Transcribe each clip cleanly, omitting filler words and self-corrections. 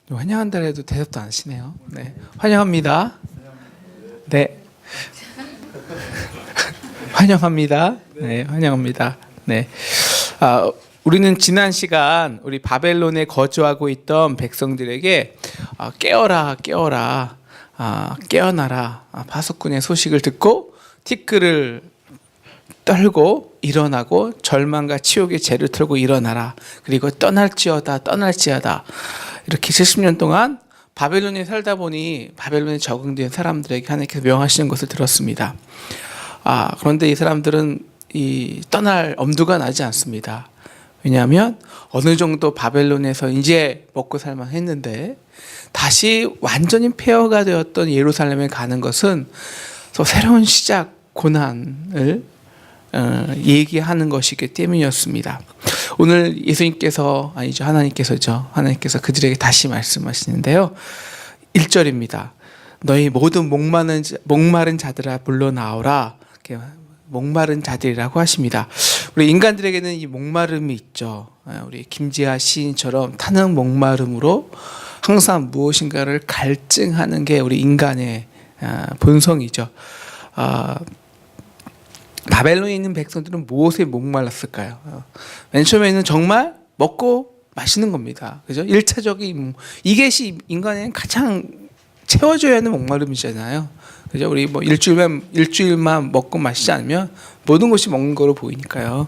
환영한다 해도 대답도 안 하시네요. 네, 환영합니다. 네, 환영합니다. 네, 환영합니다. 네, 우리는 지난 시간 우리 바벨론에 거주하고 있던 백성들에게 깨어라, 깨어라, 깨어나라, 파수꾼의 소식을 듣고 티끌을 떨고 일어나고 절망과 치욕의 재를 털고 일어나라. 그리고 떠날지어다, 떠날지어다. 이렇게 70년 동안 바벨론에 살다 보니 바벨론에 적응된 사람들에게 하나님께서 명하시는 것을 들었습니다. 그런데 이 사람들은 떠날 엄두가 나지 않습니다. 왜냐하면 어느 정도 바벨론에서 이제 먹고 살만 했는데 다시 완전히 폐허가 되었던 예루살렘에 가는 것은 또 새로운 시작, 고난을 얘기하는 것이기 때문이었습니다. 오늘 예수님께서 아니죠, 하나님께서 그들에게 다시 말씀하시는데요. 1절입니다. 너희 모든 목마른 자들아 물러나오라. 목마른 자들이라고 하십니다. 우리 인간들에게는 이 목마름이 있죠. 우리 김지아 시인처럼 타는 목마름으로 항상 무엇인가를 갈증하는 게 우리 인간의 본성이죠. 바벨론에 있는 백성들은 무엇에 목말랐을까요? 맨 처음에는 정말 먹고 마시는 겁니다. 그죠? 1차적인 이것이 인간에는 가장 채워줘야 하는 목마름이잖아요. 그죠? 우리 뭐 일주일만 먹고 마시지 않으면 모든 것이 먹는 거로 보이니까요.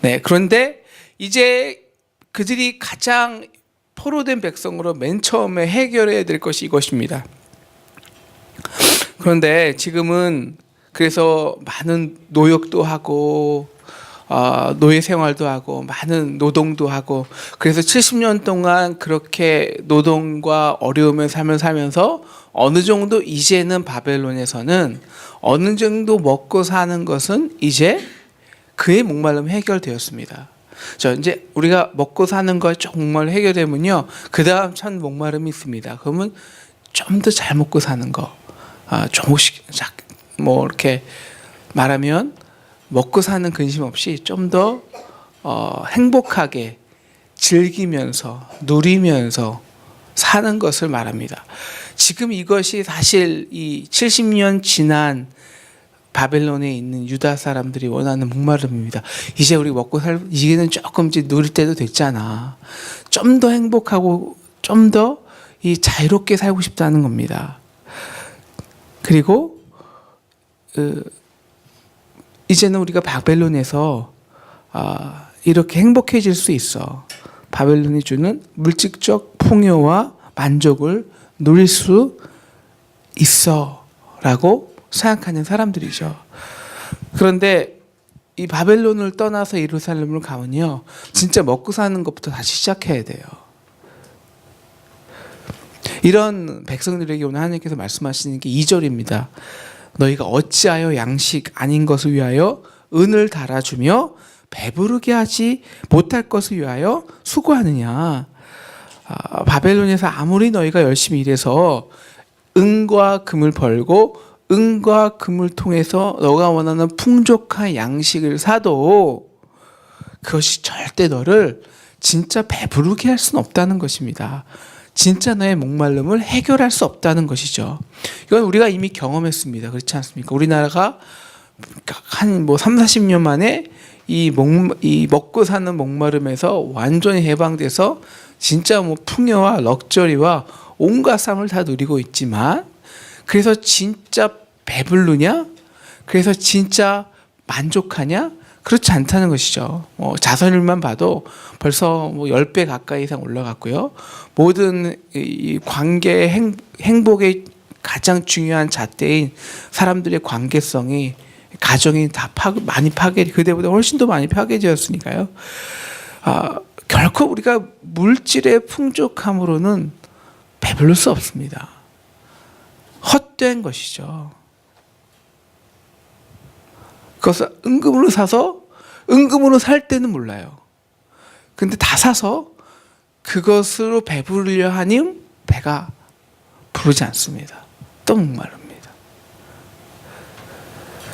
네. 그런데 이제 그들이 가장 포로된 백성으로 맨 처음에 해결해야 될 것이 이것입니다. 그런데 지금은 그래서 많은 노역도 하고 노예 생활도 하고 많은 노동도 하고 그래서 70년 동안 그렇게 노동과 어려움의 삶을 살면서 어느 정도 이제는 바벨론에서는 어느 정도 먹고 사는 것은 이제 그의 목마름이 해결되었습니다. 이제 우리가 먹고 사는 거 정말 해결되면요, 그 다음 참 목마름이 있습니다. 그러면 좀 더 잘 먹고 사는 거, 조금씩 뭐 이렇게 말하면 먹고 사는 근심 없이 좀 더 행복하게 즐기면서 누리면서 사는 것을 말합니다. 지금 이것이 사실 이 70년 지난 바벨론에 있는 유다 사람들이 원하는 목마름입니다. 이제 우리 먹고 이제는 조금 이제 누릴 때도 됐잖아. 좀 더 행복하고 좀 더 이 자유롭게 살고 싶다는 겁니다. 그리고 이제는 우리가 바벨론에서 이렇게 행복해질 수 있어. 바벨론이 주는 물질적 풍요와 만족을 누릴 수 있어 라고 생각하는 사람들이죠. 그런데 이 바벨론을 떠나서 예루살렘을 가면요, 진짜 먹고 사는 것부터 다시 시작해야 돼요. 이런 백성들에게 오늘 하나님께서 말씀하시는 게 2절입니다. 너희가 어찌하여 양식 아닌 것을 위하여 은을 달아주며 배부르게 하지 못할 것을 위하여 수고하느냐. 바벨론에서 아무리 너희가 열심히 일해서 은과 금을 벌고 은과 금을 통해서 너가 원하는 풍족한 양식을 사도 그것이 절대 너를 진짜 배부르게 할 수는 없다는 것입니다. 진짜 너의 목마름을 해결할 수 없다는 것이죠. 이건 우리가 이미 경험했습니다. 그렇지 않습니까? 우리나라가 한 30-40년 만에 이 먹고 사는 목마름에서 완전히 해방돼서 진짜 풍요와 럭셔리와 온갖 삶을 다 누리고 있지만, 그래서 진짜 배부르냐? 그래서 진짜 만족하냐? 그렇지 않다는 것이죠. 자선율만 봐도 벌써 10배 가까이 이상 올라갔고요. 모든 이 관계 행복의 가장 중요한 잣대인 사람들의 관계성이, 가정이 다 많이 그때보다 훨씬 더 많이 파괴되었으니까요. 결코 우리가 물질의 풍족함으로는 배부를 수 없습니다. 헛된 것이죠. 그것을 은금으로 사서 은금으로 살 때는 몰라요. 근데 다 사서 그것으로 배부르려 하니 배가 부르지 않습니다. 또 목마릅니다.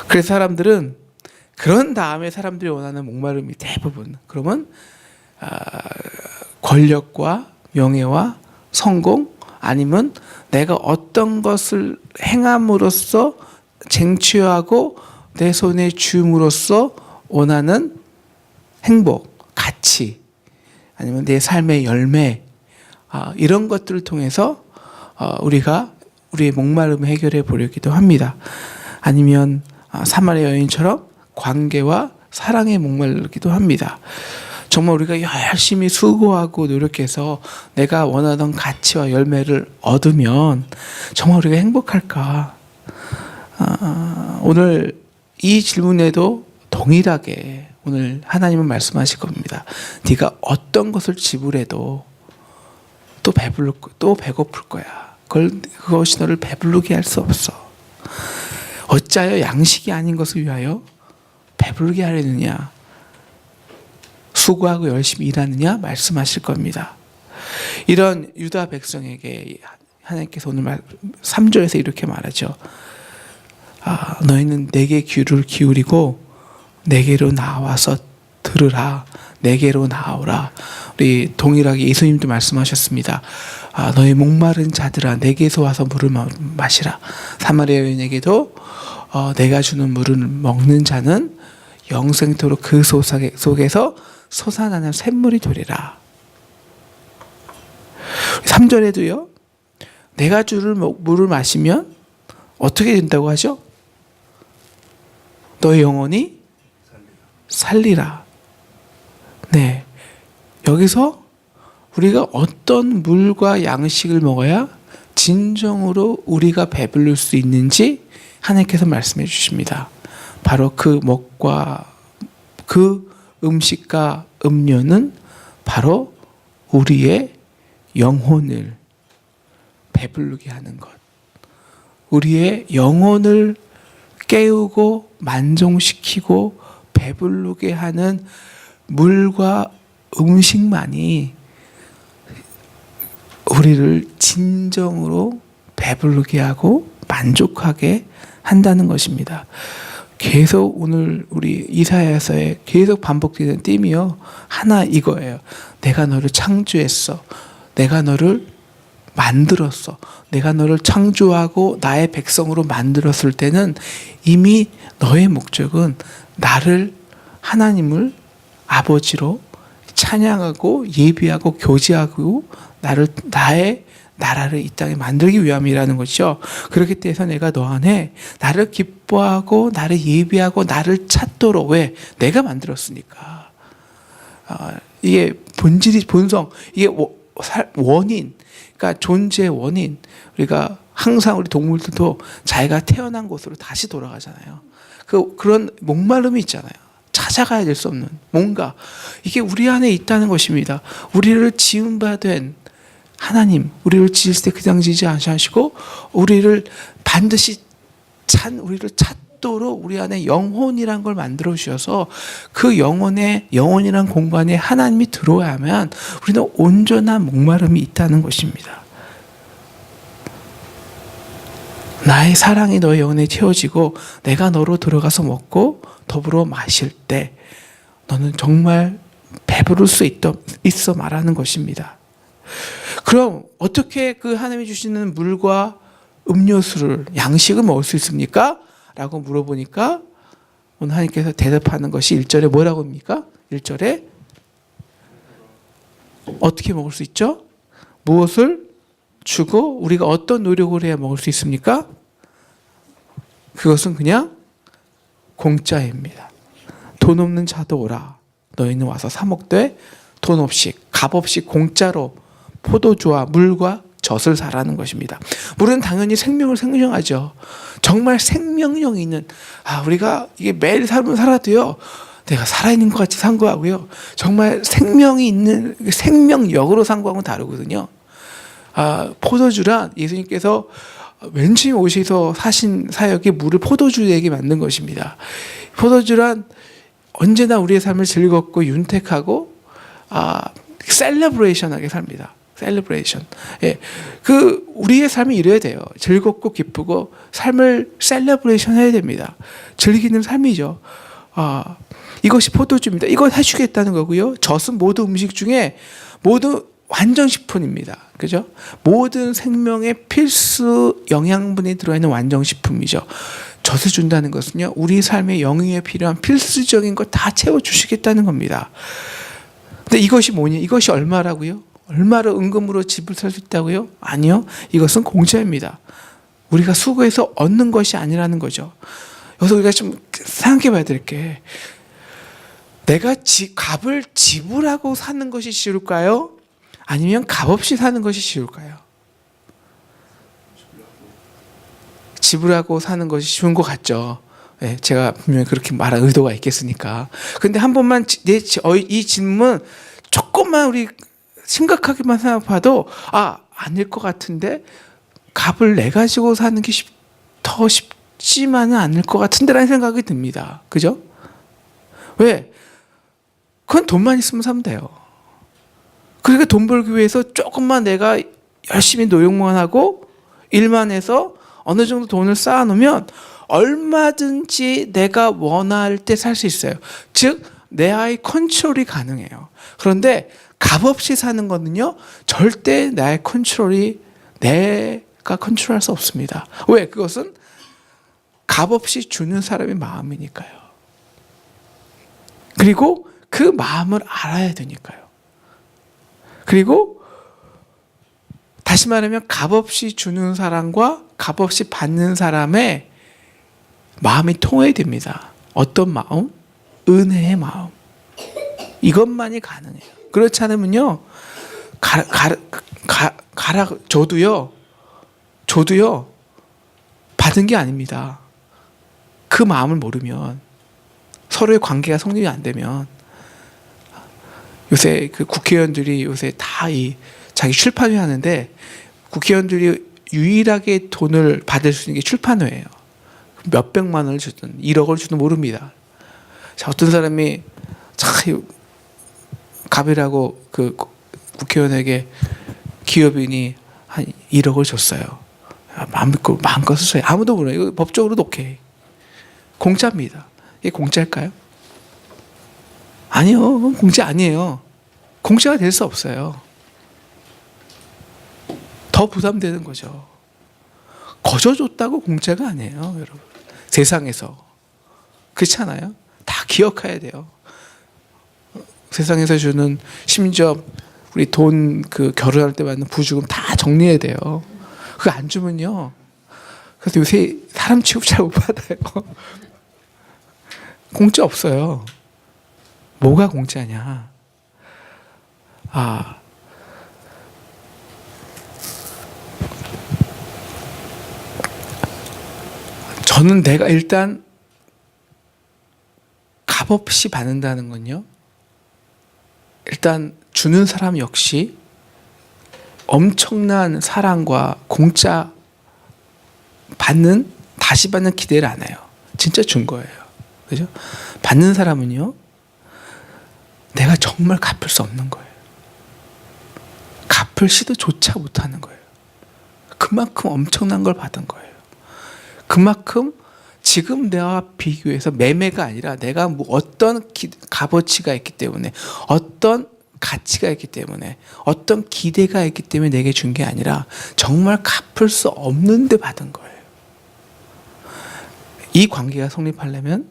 그래서 사람들은 그런 다음에 사람들이 원하는 목마름이 대부분, 그러면 권력과 명예와 성공, 아니면 내가 어떤 것을 행함으로써 쟁취하고 내 손에 줌으로써 원하는 행복, 가치, 아니면 내 삶의 열매, 이런 것들을 통해서 우리가 우리의 목마름을 해결해 보려기도 합니다. 아니면 사마리아 여인처럼 관계와 사랑에 목마르기도 합니다. 정말 우리가 열심히 수고하고 노력해서 내가 원하던 가치와 열매를 얻으면 정말 우리가 행복할까? 오늘 이 질문에도 동일하게 오늘 하나님은 말씀하실 겁니다. 네가 어떤 것을 지불해도 또 배고플 거야. 그것이 너를 배부르게 할 수 없어. 어찌하여 양식이 아닌 것을 위하여 배부르게 하려느냐? 수고하고 열심히 일하느냐? 말씀하실 겁니다. 이런 유다 백성에게 하나님께서 오늘 3절에서 이렇게 말하죠. 너희는 내게 귀를 기울이고 내게로 나와서 들으라. 내게로 나오라. 우리 동일하게 예수님도 말씀하셨습니다. 너희 목마른 자들아 내게서 와서 물을 마시라. 사마리아 여인에게도 내가 주는 물을 먹는 자는 영생토록 그 속에서 솟아나는 샘물이 되리라. 3절에도요. 내가 주는 물을 마시면 어떻게 된다고 하죠? 너의 영혼이 살리라. 네. 여기서 우리가 어떤 물과 양식을 먹어야 진정으로 우리가 배부를 수 있는지 하나님께서 말씀해 주십니다. 바로 그 음식과 음료는 바로 우리의 영혼을 배부르게 하는 것. 우리의 영혼을 깨우고 만족시키고 배부르게 하는 물과 음식만이 우리를 진정으로 배부르게 하고 만족하게 한다는 것입니다. 계속 오늘 우리 이사야서에 계속 반복되는 띠이요. 하나 이거예요. 내가 너를 창조했어. 내가 너를 만들었어. 내가 너를 창조하고 나의 백성으로 만들었을 때는 이미 너의 목적은 나를 하나님을 아버지로 찬양하고 예비하고 교제하고 나의 나라를 이 땅에 만들기 위함이라는 것이죠. 그렇기 때문에 내가 너 안에 나를 기뻐하고 나를 예비하고 나를 찾도록 왜? 내가 만들었으니까. 이게 본성, 이게 원인, 그러니까 존재의 원인. 우리가 항상 우리 동물들도 자기가 태어난 곳으로 다시 돌아가잖아요. 그런 목마름이 있잖아요. 찾아가야 될 수 없는 뭔가 이게 우리 안에 있다는 것입니다. 우리를 지은 바 된 하나님, 우리를 지을 때 그냥 지지 않으시고 우리를 반드시 우리를 찾도록 우리 안에 영혼이란 걸 만들어 주셔서 그 영혼이란 공간에 하나님이 들어와야만 우리는 온전한 목마름이 있다는 것입니다. 나의 사랑이 너의 영혼에 채워지고 내가 너로 들어가서 먹고 더불어 마실 때 너는 정말 배부를 수 있어 말하는 것입니다. 그럼 어떻게 그 하나님이 주시는 물과 음료수를 양식을 먹을 수 있습니까? 라고 물어보니까 오늘 하나님께서 대답하는 것이 1절에 뭐라고 합니까? 1절에 어떻게 먹을 수 있죠? 무엇을 주고 우리가 어떤 노력을 해야 먹을 수 있습니까? 그것은 그냥 공짜입니다. 돈 없는 자도 오라. 너희는 와서 사 먹되 돈 없이 값 없이 공짜로 포도주와 물과 젖을 사라는 것입니다. 물은 당연히 생명을 생명하죠. 정말 생명력이 있는 우리가 이게 매일 살아도요. 내가 살아있는 것 같이 산 거하고요. 정말 생명이 있는 생명력으로 산 거하고는 다르거든요. 포도주란 예수님께서 맨 처음 오셔서 사신 사역이 물을 포도주에게 만든 것입니다. 포도주란 언제나 우리의 삶을 즐겁고 윤택하고 셀러브레이션하게 삽니다. 셀러브레이션. 예. 우리의 삶이 이래야 돼요. 즐겁고 기쁘고 삶을 셀러브레이션 해야 됩니다. 즐기는 삶이죠. 이것이 포도주입니다. 이걸 해주겠다는 거고요. 젖은 모든 음식 중에 모두 완전식품입니다. 그죠? 모든 생명의 필수 영양분이 들어있는 완전식품이죠. 젖을 준다는 것은요, 우리 삶의 영위에 필요한 필수적인 걸 다 채워주시겠다는 겁니다. 근데 이것이 뭐냐? 이것이 얼마라고요? 얼마로 은금으로 집을 살 수 있다고요? 아니요. 이것은 공짜입니다. 우리가 수고해서 얻는 것이 아니라는 거죠. 여기서 우리가 좀 생각해 봐야 될 게, 내가 값을 지불하고 사는 것이 쉬울까요? 아니면 값없이 사는 것이 쉬울까요? 지불하고 사는 것이 쉬운 것 같죠. 네, 제가 분명히 그렇게 말할 의도가 있겠으니까. 근데 한 번만 이 질문 조금만 우리 심각하게만 생각해봐도 아닐 것 같은데, 값을 내 가지고 사는 게 더 쉽지만은 않을 것 같은데라는 생각이 듭니다. 그죠? 왜? 그건 돈만 있으면 사면 돼요. 그러니까 돈 벌기 위해서 조금만 내가 열심히 노력만 하고 일만 해서 어느 정도 돈을 쌓아놓으면 얼마든지 내가 원할 때 살 수 있어요. 즉 내의 컨트롤이 가능해요. 그런데 값없이 사는 거는요, 절대 나의 컨트롤이 내가 컨트롤할 수 없습니다. 왜? 그것은 값없이 주는 사람의 마음이니까요. 그리고 그 마음을 알아야 되니까요. 그리고 다시 말하면 값없이 주는 사람과 값없이 받는 사람의 마음이 통해야 됩니다. 어떤 마음? 은혜의 마음. 이것만이 가능해요. 그렇지 않으면요, 저도요, 받은 게 아닙니다. 그 마음을 모르면, 서로의 관계가 성립이 안 되면, 요새 그 국회의원들이 요새 다 자기 출판회 하는데, 국회의원들이 유일하게 돈을 받을 수 있는 게 출판회예요. 몇 백만 원을 주든 1억을 주든 모릅니다. 자, 어떤 사람이 갑이라고 그 국회의원에게 기업인이 한 1억을 줬어요. 마음껏 쓰세요. 아무도 몰라요. 이거 법적으로 독해. 공짜입니다. 이게 공짜일까요? 아니요. 공짜 아니에요. 공짜가 될 수 없어요. 더 부담되는 거죠. 거저 줬다고 공짜가 아니에요, 여러분. 세상에서. 그렇지 않아요? 다 기억해야 돼요. 세상에서 주는, 심지어 우리 돈 결혼할 때 받는 부주금 다 정리해야 돼요. 그거 안 주면요. 그래서 요새 사람 취급 잘 못 받아요. 공짜 없어요. 뭐가 공짜냐? 저는 내가 일단 값없이 받는다는 건요, 일단 주는 사람 역시 엄청난 사랑과 공짜 다시 받는 기대를 안 해요. 진짜 준 거예요. 그죠? 받는 사람은요, 내가 정말 갚을 수 없는 거예요. 갚을 시도조차 못하는 거예요. 그만큼 엄청난 걸 받은 거예요. 그만큼 지금 내가 비교해서 매매가 아니라 내가 어떤 값어치가 있기 때문에, 어떤 가치가 있기 때문에, 어떤 기대가 있기 때문에 내게 준 게 아니라 정말 갚을 수 없는데 받은 거예요. 이 관계가 성립하려면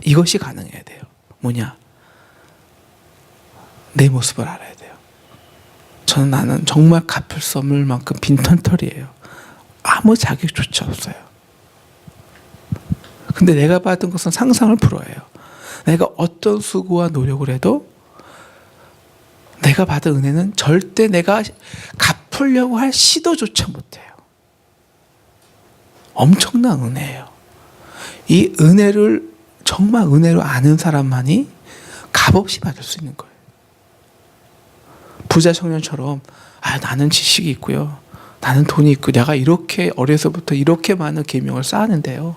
이것이 가능해야 돼요. 뭐냐? 내 모습을 알아야 돼요. 나는 정말 갚을 수 없을 만큼 빈털터리예요. 아무 자격조차 없어요. 근데 내가 받은 것은 상상을 불허해요. 내가 어떤 수고와 노력을 해도 내가 받은 은혜는 절대 내가 갚으려고 할 시도조차 못해요. 엄청난 은혜예요. 이 은혜를 정말 은혜로 아는 사람만이 값없이 받을 수 있는 거예요. 부자 청년처럼 나는 지식이 있고요, 나는 돈이 있고, 내가 이렇게 어려서부터 이렇게 많은 계명을 쌓았는데요,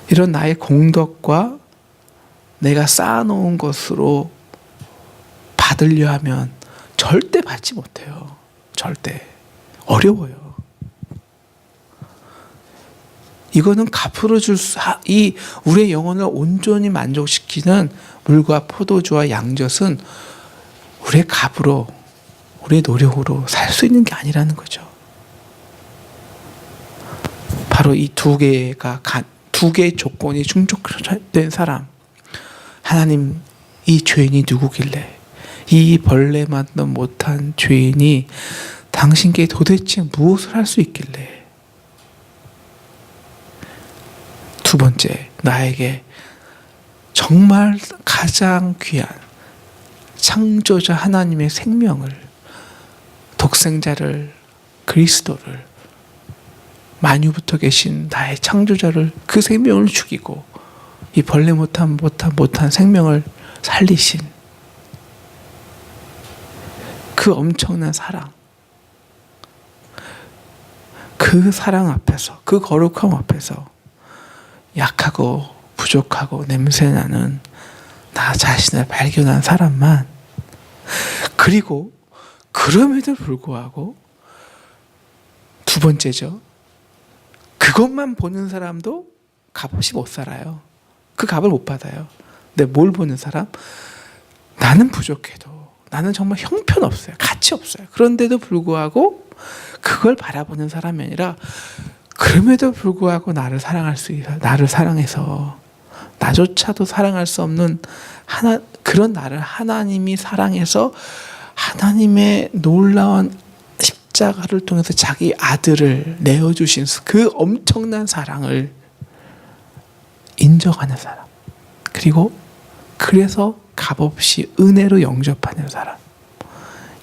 이런 나의 공덕과 내가 쌓아놓은 것으로 받으려 하면 절대 받지 못해요. 절대. 어려워요. 이거는 값으로 우리의 영혼을 온전히 만족시키는 물과 포도주와 양젖은 우리의 값으로 우리의 노력으로 살 수 있는 게 아니라는 거죠. 바로 이 두 개의 조건이 충족된 사람. 하나님, 이 죄인이 누구길래, 이 벌레만도 못한 죄인이 당신께 도대체 무엇을 할 수 있길래. 두 번째, 나에게 정말 가장 귀한 창조자 하나님의 생명을, 독생자를, 그리스도를, 만유부터 계신 나의 창조자를, 그 생명을 죽이고 이 벌레 못한 생명을 살리신 그 엄청난 사랑, 그 사랑 앞에서, 그 거룩함 앞에서 약하고 부족하고 냄새나는 나 자신을 발견한 사람만, 그리고 그럼에도 불구하고 두 번째죠, 그것만 보는 사람도 값없이 못 살아요. 그 값을 못 받아요. 근데 뭘 보는 사람? 나는 부족해도, 나는 정말 형편없어요. 가치 없어요. 그런데도 불구하고 그걸 바라보는 사람이 아니라, 그럼에도 불구하고 나를 사랑할 수 있어, 나를 사랑해서 나조차도 사랑할 수 없는 그런 나를 하나님이 사랑해서 하나님의 놀라운 십자가를 통해서 자기 아들을 내어주신 그 엄청난 사랑을 인정하는 사람, 그리고 그래서 값없이 은혜로 영접하는 사람,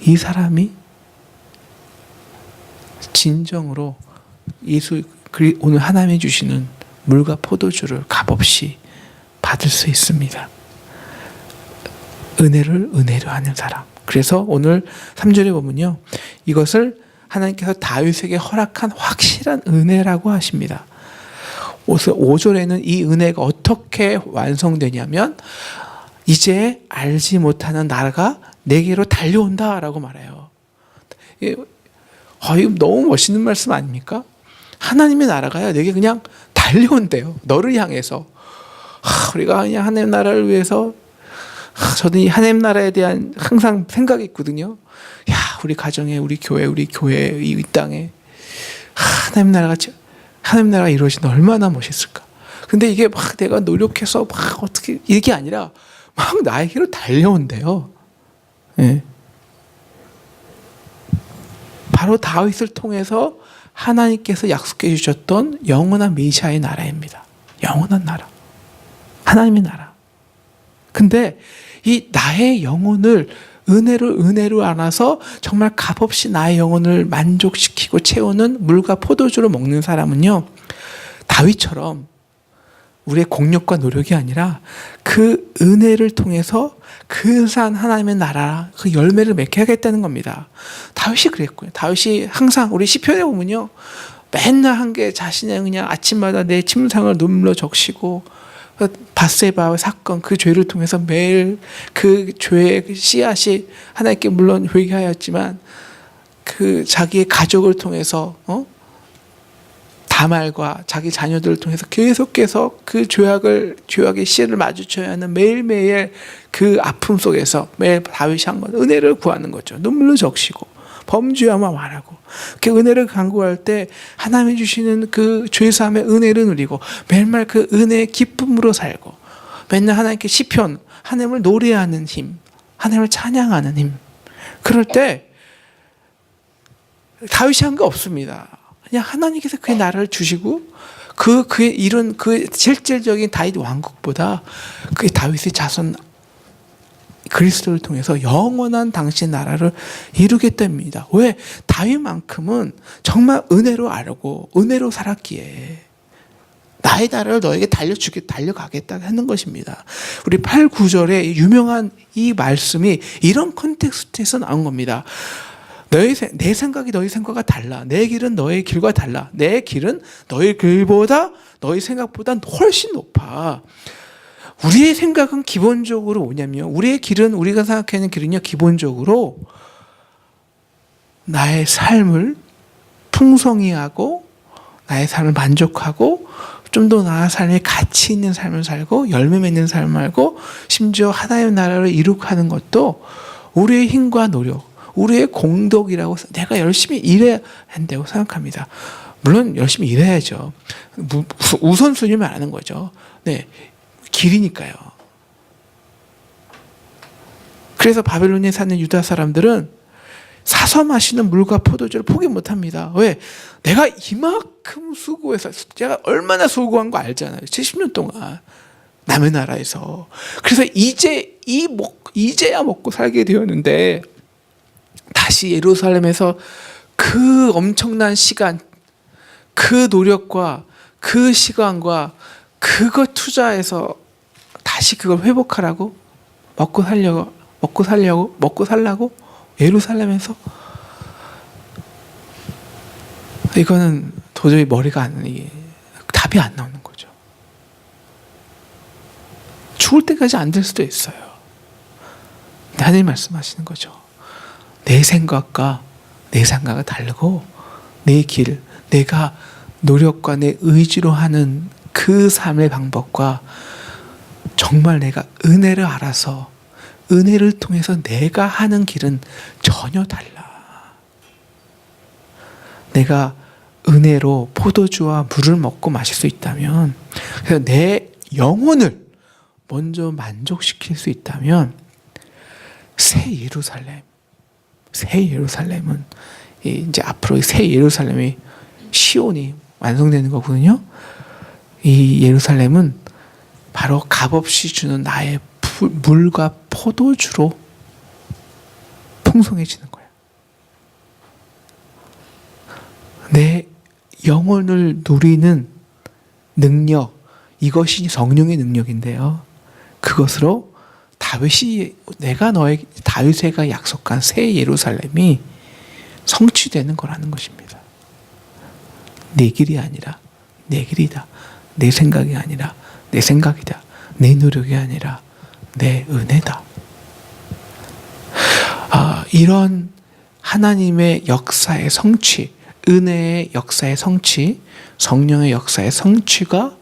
이 사람이 진정으로 오늘 하나님이 주시는 물과 포도주를 값없이 받을 수 있습니다. 은혜를 은혜로 하는 사람. 그래서 오늘 3절에 보면요, 이것을 하나님께서 다윗에게 허락한 확실한 은혜라고 하십니다. 5절에는 이 은혜가 어떻게 완성되냐면, 이제 알지 못하는 나라가 내게로 달려온다라고 말해요. 이거 너무 멋있는 말씀 아닙니까? 하나님의 나라가요, 내게 그냥 달려온대요. 너를 향해서. 우리가 그냥 하나님 나라를 위해서, 저는 이 하나님 나라에 대한 항상 생각이 있거든요. 야, 우리 가정에, 우리 교회, 이 땅에 하나님 나라가 이루어지면 얼마나 멋있을까. 근데 이게 막 내가 노력해서 막 어떻게, 이게 아니라 막 나에게로 달려온대요. 네. 바로 다윗을 통해서 하나님께서 약속해 주셨던 영원한 메시아의 나라입니다. 영원한 나라, 하나님의 나라. 근데 이 나의 영혼을 은혜로 안아서 정말 값없이 나의 영혼을 만족시키고 채우는 물과 포도주를 먹는 사람은요, 다윗처럼 우리의 공력과 노력이 아니라 그 은혜를 통해서 근사한 하나님의 나라, 그 열매를 맺게 하겠다는 겁니다. 다윗이 그랬고요. 다윗이 항상 우리 시편에 보면요, 맨날 한 게 자신의 그냥 아침마다 내 침상을 눈물로 적시고, 밧세바의 사건, 그 죄를 통해서 매일 그 죄의 씨앗이 하나님께 물론 회개하였지만 그 자기의 가족을 통해서 다말과 자기 자녀들을 통해서 계속해서 그 죄악의 씨를 마주쳐야 하는 매일매일 그 아픔 속에서 매일 다윗이 한 건 은혜를 구하는 거죠. 눈물로 적시고 범죄하며 말하고, 그 은혜를 간구할 때 하나님이 주시는 그 죄사함의 은혜를 누리고 매일매일 그 은혜의 기쁨으로 살고, 맨날 하나님께 시편, 하나님을 노래하는 힘, 하나님을 찬양하는 힘. 그럴 때 다윗이 한 게 없습니다. 그냥 하나님께서 그의 나라를 주시고 그의 이룬 그 실질적인 다윗 왕국보다 그 다윗의 자손 그리스도를 통해서 영원한 당신의 나라를 이루겠답니다. 왜? 다윗만큼은 정말 은혜로 알고 은혜로 살았기에 나의 나라를 너에게 달려가겠다 하는 것입니다. 우리 8, 9절에 유명한 이 말씀이 이런 컨텍스트에서 나온 겁니다. 내 생각이 너희 생각과 달라. 내 길은 너의 길과 달라. 내 길은 너의 길보다, 너희 생각보다 훨씬 높아. 우리의 생각은 기본적으로 뭐냐면, 우리의 길은, 우리가 생각하는 길은요, 기본적으로 나의 삶을 풍성히하고 나의 삶을 만족하고 좀 더 나의 삶에 가치 있는 삶을 살고 열매 맺는 삶을 살고 심지어 하나님의 나라를 이룩하는 것도 우리의 힘과 노력, 우리의 공덕이라고 내가 열심히 일해야 한다고 생각합니다. 물론 열심히 일해야죠. 우선순위 말하는 거죠. 네, 길이니까요. 그래서 바벨론에 사는 유다 사람들은 사서 마시는 물과 포도주를 포기 못합니다. 왜? 내가 이만큼 수고해서 제가 얼마나 수고한 거 알잖아요. 70년 동안 남의 나라에서. 그래서 이제야 먹고 살게 되었는데 다시 예루살렘에서 그 엄청난 시간, 그 노력과 그 시간과 그거 투자해서 다시 그걸 회복하라고 먹고 살라고 예루살렘에서 이거는 도저히 답이 안 나오는 거죠. 죽을 때까지 안 될 수도 있어요. 하나님 말씀하시는 거죠. 내 생각과 내 생각은 다르고 내 길, 내가 노력과 내 의지로 하는 그 삶의 방법과 정말 내가 은혜를 알아서 은혜를 통해서 내가 하는 길은 전혀 달라. 내가 은혜로 포도주와 물을 먹고 마실 수 있다면, 그래서 내 영혼을 먼저 만족시킬 수 있다면 새 예루살렘은 이제 앞으로 새 예루살렘이 시온이 완성되는 거거든요. 이 예루살렘은 바로 값없이 주는 나의 물과 포도주로 풍성해지는 거예요. 내 영혼을 누리는 능력, 이것이 성령의 능력인데요. 그것으로 다윗에게 약속한 새 예루살렘이 성취되는 거라는 것입니다. 내 길이 아니라 내 길이다. 내 생각이 아니라 내 생각이다. 내 노력이 아니라 내 은혜다. 이런 하나님의 역사의 성취, 은혜의 역사의 성취, 성령의 역사의 성취가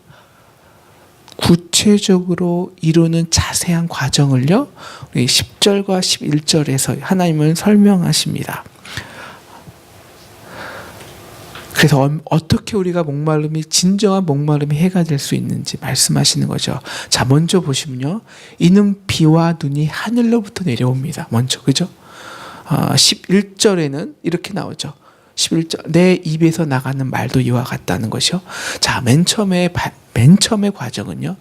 구체적으로 이루는 자세한 과정을요, 우리 10절과 11절에서 하나님은 설명하십니다. 그래서 어떻게 우리가 진정한 목마름이 해가 될 수 있는지 말씀하시는 거죠. 자, 먼저 보시면요. 이는 비와 눈이 하늘로부터 내려옵니다. 먼저, 그죠? 11절에는 이렇게 나오죠. 11절, 내 입에서 나가는 말도 이와 같다는 것이요. 자, 맨 처음의 과정은요.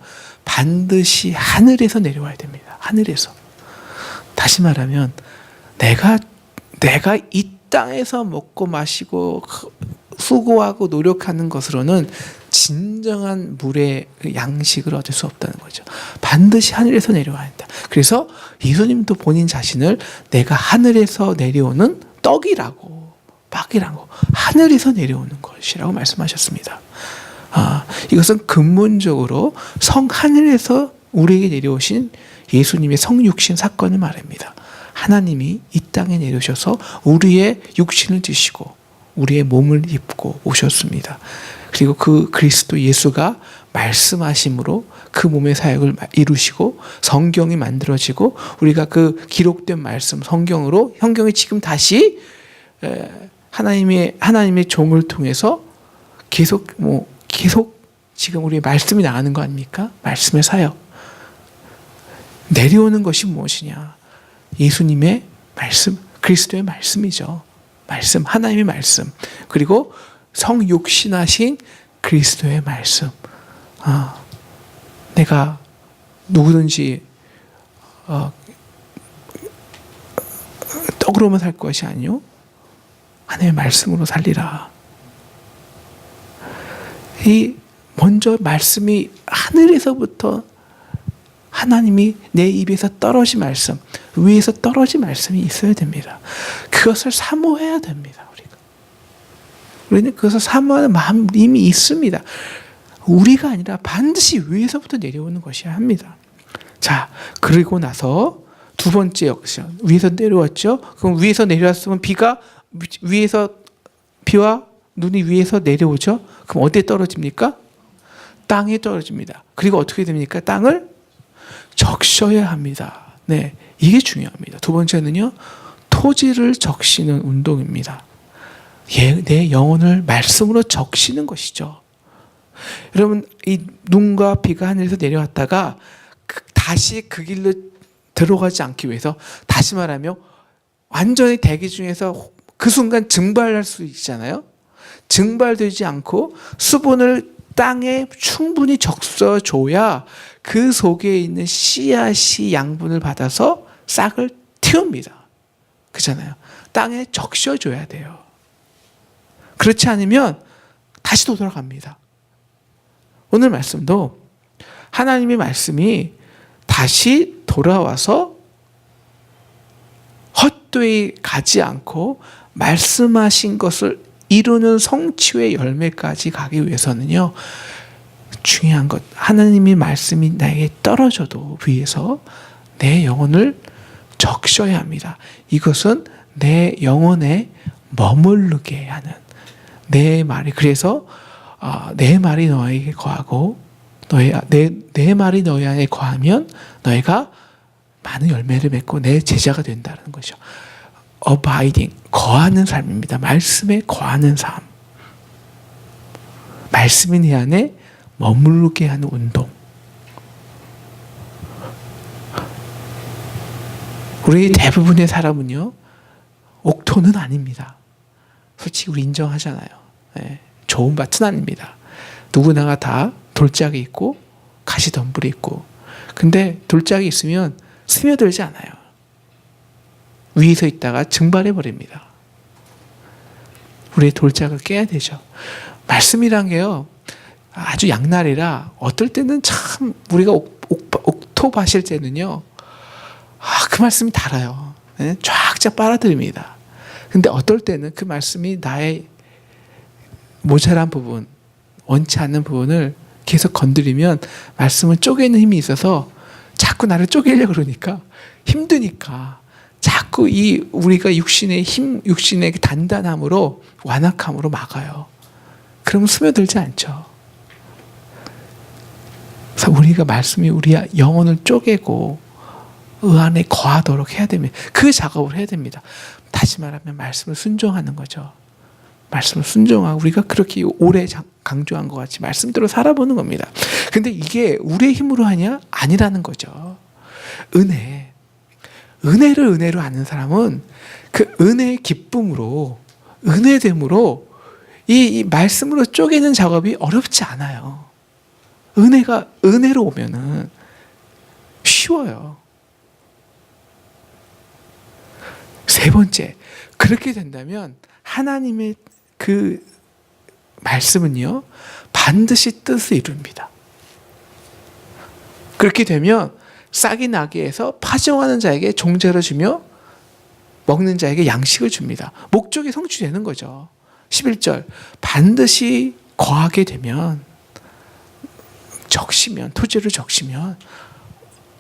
반드시 하늘에서 내려와야 됩니다. 하늘에서. 다시 말하면 내가 이 땅에서 먹고 마시고 수고하고 노력하는 것으로는 진정한 물의 양식을 얻을 수 없다는 거죠. 반드시 하늘에서 내려와야 한다. 그래서 예수님도 본인 자신을 내가 하늘에서 내려오는 떡이라고, 빵이라고, 하늘에서 내려오는 것이라고 말씀하셨습니다. 이것은 근본적으로 하늘에서 우리에게 내려오신 예수님의 성육신 사건을 말합니다. 하나님이 이 땅에 내려오셔서 우리의 육신을 드시고 우리의 몸을 입고 오셨습니다. 그리고 그 그리스도 예수가 말씀하심으로 그 몸의 사역을 이루시고 성경이 만들어지고 우리가 그 기록된 말씀 성경이 지금 다시 하나님의 종을 통해서 계속 지금 우리의 말씀이 나가는 거 아닙니까? 말씀의 사역. 내려오는 것이 무엇이냐? 예수님의 말씀, 그리스도의 말씀이죠. 말씀, 하나님의 말씀. 그리고 성육신하신 그리스도의 말씀. 내가 누구든지 떡으로만 살 것이 아니요 하나님의 말씀으로 살리라. 먼저 말씀이 하늘에서부터 하나님이 내 입에서 떨어진 말씀, 위에서 떨어진 말씀이 있어야 됩니다. 그것을 사모해야 됩니다. 우리는 그것을 사모하는 마음이 이미 있습니다. 우리가 아니라 반드시 위에서부터 내려오는 것이어야 합니다. 자, 그리고 나서 두 번째 역션, 위에서 내려왔죠. 그럼 위에서 내려왔으면 비와 눈이 위에서 내려오죠. 그럼 어디에 떨어집니까? 땅에 떨어집니다. 그리고 어떻게 됩니까? 땅을 적셔야 합니다. 네, 이게 중요합니다. 두 번째는요, 토지를 적시는 운동입니다. 내 영혼을 말씀으로 적시는 것이죠. 여러분, 이 눈과 비가 하늘에서 내려왔다가 다시 그 길로 들어가지 않기 위해서, 다시 말하면 완전히 대기 중에서 그 순간 증발할 수 있잖아요. 증발되지 않고 수분을 땅에 충분히 적셔줘야 그 속에 있는 씨앗이 양분을 받아서 싹을 틔웁니다. 그렇잖아요. 땅에 적셔줘야 돼요. 그렇지 않으면 다시 돌아갑니다. 오늘 말씀도 하나님의 말씀이 다시 돌아와서 헛되이 가지 않고 말씀하신 것을 이루는 성취의 열매까지 가기 위해서는요, 중요한 것, 하나님의 말씀이 나에게 떨어져도 위해서 내 영혼을 적셔야 합니다. 이것은 내 영혼에 머무르게 하는 내 말이, 그래서 내 말이 너에게 거하고 내 말이 너희 안에 거하면 너희가 많은 열매를 맺고 내 제자가 된다는 거죠. abiding, 거하는 삶입니다. 말씀에 거하는 삶. 말씀이 내 안에 머무르게 하는 운동. 우리 대부분의 사람은요, 옥토는 아닙니다. 솔직히 우리 인정하잖아요. 네, 좋은 밭은 아닙니다. 누구나가 다 돌짝이 있고 가시덤불이 있고, 근데 돌짝이 있으면 스며들지 않아요. 위에서 있다가 증발해 버립니다. 우리의 돌짝을 깨야 되죠. 말씀이란 게요, 아주 양날이라 어떨 때는 참 우리가 옥토 하실 때는요, 그 말씀이 달아요. 네? 쫙쫙 빨아들입니다. 근데 어떨 때는 그 말씀이 나의 모자란 부분, 원치 않는 부분을 계속 건드리면 말씀을 쪼개는 힘이 있어서 자꾸 나를 쪼개려고 그러니까, 힘드니까 자꾸 우리가 육신의 힘, 육신의 단단함으로, 완악함으로 막아요. 그러면 스며들지 않죠. 그래서 우리가 말씀이 우리 영혼을 쪼개고 안에 거하도록 해야 됩니다. 그 작업을 해야 됩니다. 다시 말하면 말씀을 순종하는 거죠. 말씀을 순종하고, 우리가 그렇게 오래 강조한 것 같이 말씀대로 살아보는 겁니다. 근데 이게 우리의 힘으로 하냐? 아니라는 거죠. 은혜를 은혜로 아는 사람은 그 은혜의 기쁨으로, 은혜됨으로 이 말씀으로 쪼개는 작업이 어렵지 않아요. 은혜가 은혜로 오면은 쉬워요. 세 번째, 그렇게 된다면 하나님의 그 말씀은요, 반드시 뜻을 이룹니다. 그렇게 되면 싹이 나게 해서 파종하는 자에게 종자를 주며 먹는 자에게 양식을 줍니다. 목적이 성취되는 거죠. 11절, 반드시 거하게 되면, 적시면, 토지를 적시면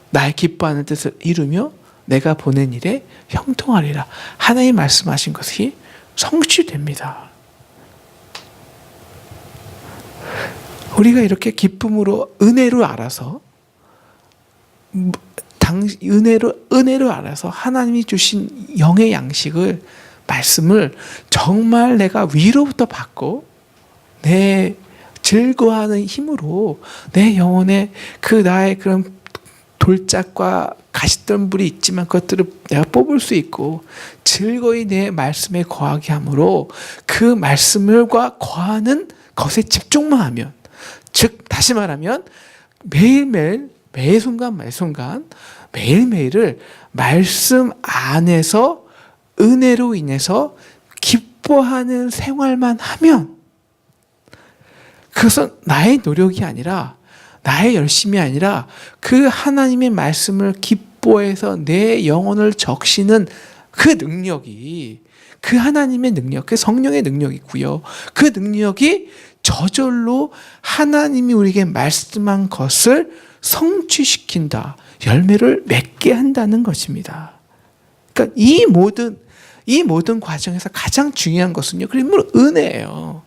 나의 기뻐하는 뜻을 이루며 내가 보낸 일에 형통하리라. 하나님 말씀하신 것이 성취됩니다. 우리가 이렇게 기쁨으로, 은혜로 알아서, 은혜로 알아서 하나님이 주신 영의 양식을, 말씀을 정말 내가 위로부터 받고 내 즐거워하는 힘으로 내 영혼에 그 나의 그런 돌짝과 가시덤불이 있지만 그것들을 내가 뽑을 수 있고 즐거이 내 말씀에 거하게 함으로, 그 말씀과 거하는 것에 집중만 하면, 즉 다시 말하면 매일매일, 매 순간 매일매일을 말씀 안에서 은혜로 인해서 기뻐하는 생활만 하면, 그것은 나의 노력이 아니라, 나의 열심이 아니라 그 하나님의 말씀을 기뻐해서 내 영혼을 적시는 그 능력이, 그 하나님의 능력, 그 성령의 능력이고요. 그 능력이 저절로 하나님이 우리에게 말씀한 것을 성취시킨다, 열매를 맺게 한다는 것입니다. 그러니까 이 모든 과정에서 가장 중요한 것은요, 그러면 은혜예요.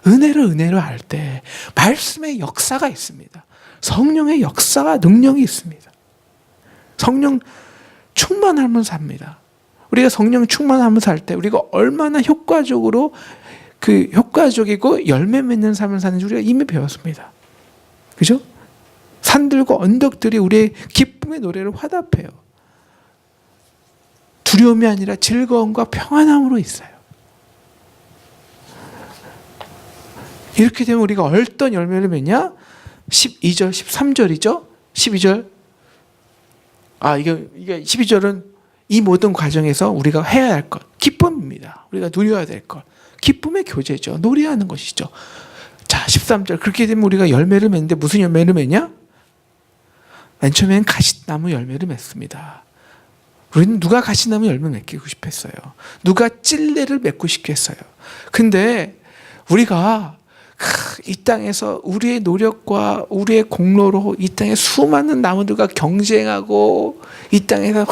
은혜로 알 때 말씀의 역사가 있습니다. 성령의 역사가, 능력이 있습니다. 성령 충만하면 삽니다. 우리가 성령 충만하면서 살 때 우리가 얼마나 효과적이고 열매 맺는 삶을 사는지 우리가 이미 배웠습니다. 그죠? 산들과 언덕들이 우리의 기쁨의 노래를 화답해요. 두려움이 아니라 즐거움과 평안함으로 있어요. 이렇게 되면 우리가 어떤 열매를 맺냐? 12절, 13절이죠? 12절. 이게 12절은 이 모든 과정에서 우리가 해야 할 것, 기쁨입니다. 우리가 누려야 될 것. 기쁨의 교제죠. 노래하는 것이죠. 자, 13절. 그렇게 되면 우리가 열매를 맺는데 무슨 열매를 맺냐? 맨 처음엔 가시나무 열매를 맺습니다. 우리는 누가 가시나무 열매 맺고 싶겠어요? 누가 찔레를 맺고 싶겠어요? 근데 우리가 이 땅에서 우리의 노력과 우리의 공로로 이 땅에 수많은 나무들과 경쟁하고 이 땅에서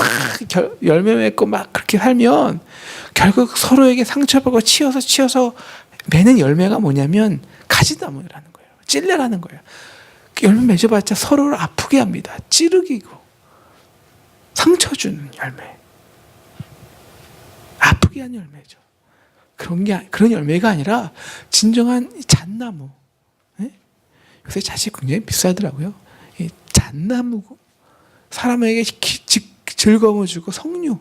열매 맺고 막 그렇게 살면 결국 서로에게 상처받고 치여서 맺는 열매가 뭐냐면 가지나무라는 거예요. 찔레라는 거예요. 열매 맺어봤자 서로를 아프게 합니다. 찌르기고 상처 주는 열매. 아프게 하는 열매죠. 그런 열매가 아니라 진정한 잣나무. 네? 요새 잣이 굉장히 비싸더라고요. 잣나무. 사람에게 즐거움을 주고 성류.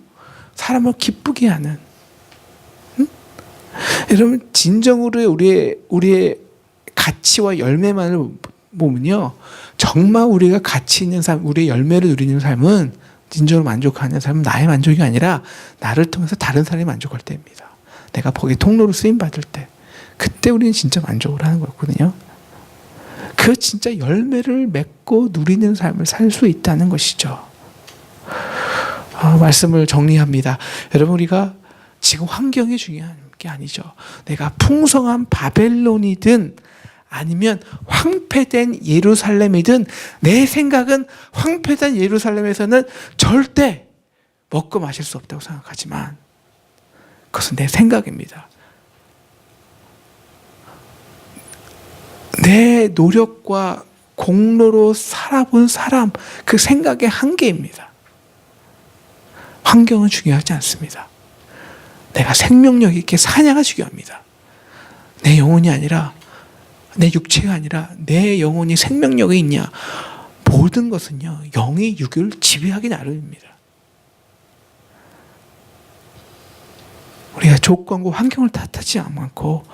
사람을 기쁘게 하는. 응? 여러분 진정으로 우리의 가치와 열매만을 보면요. 정말 우리가 가치 있는 삶, 우리의 열매를 누리는 삶은 진정으로 만족하는 삶은 나의 만족이 아니라 나를 통해서 다른 사람이 만족할 때입니다. 내가 거기 통로로 쓰임받을 때 그때 우리는 진짜 만족을 하는 거였거든요. 그 진짜 열매를 맺고 누리는 삶을 살 수 있다는 것이죠. 말씀을 정리합니다. 여러분 우리가 지금 환경이 중요한 게 아니죠. 내가 풍성한 바벨론이든 아니면 황폐된 예루살렘이든 내 생각은 황폐된 예루살렘에서는 절대 먹고 마실 수 없다고 생각하지만 그것은 내 생각입니다. 내 노력과 공로로 살아본 사람, 그 생각의 한계입니다. 환경은 중요하지 않습니다. 내가 생명력 있게 사냐가 중요합니다. 내 영혼이 아니라, 내 육체가 아니라 내 영혼이 생명력이 있냐. 모든 것은요, 영이 육을 지배하기 나름입니다. 우리가 조건과 환경을 탓하지 않고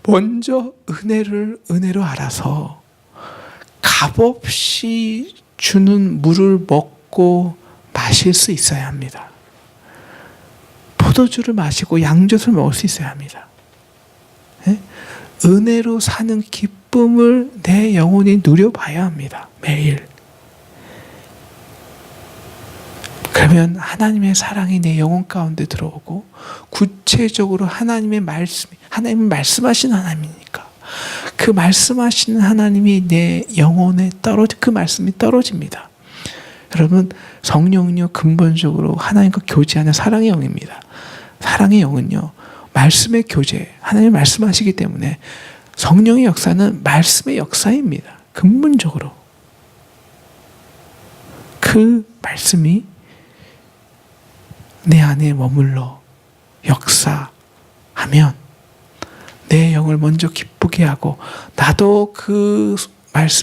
먼저 은혜로 알아서 값없이 주는 물을 먹고 마실 수 있어야 합니다. 포도주를 마시고 양젖을 먹을 수 있어야 합니다. 네? 은혜로 사는 기쁨을 내 영혼이 누려봐야 합니다. 매일. 그러면 하나님의 사랑이 내 영혼 가운데 들어오고 구체적으로 하나님은 말씀하시는 하나님이니까 그 말씀하시는 하나님이 내 영혼에 그 말씀이 떨어집니다. 여러분 성령은요 근본적으로 하나님과 교제하는 사랑의 영입니다. 사랑의 영은요 말씀의 교제, 하나님이 말씀하시기 때문에 성령의 역사는 말씀의 역사입니다. 근본적으로 그 말씀이 내 안에 머물러 역사하면 내 영을 먼저 기쁘게 하고 나도 그 말씀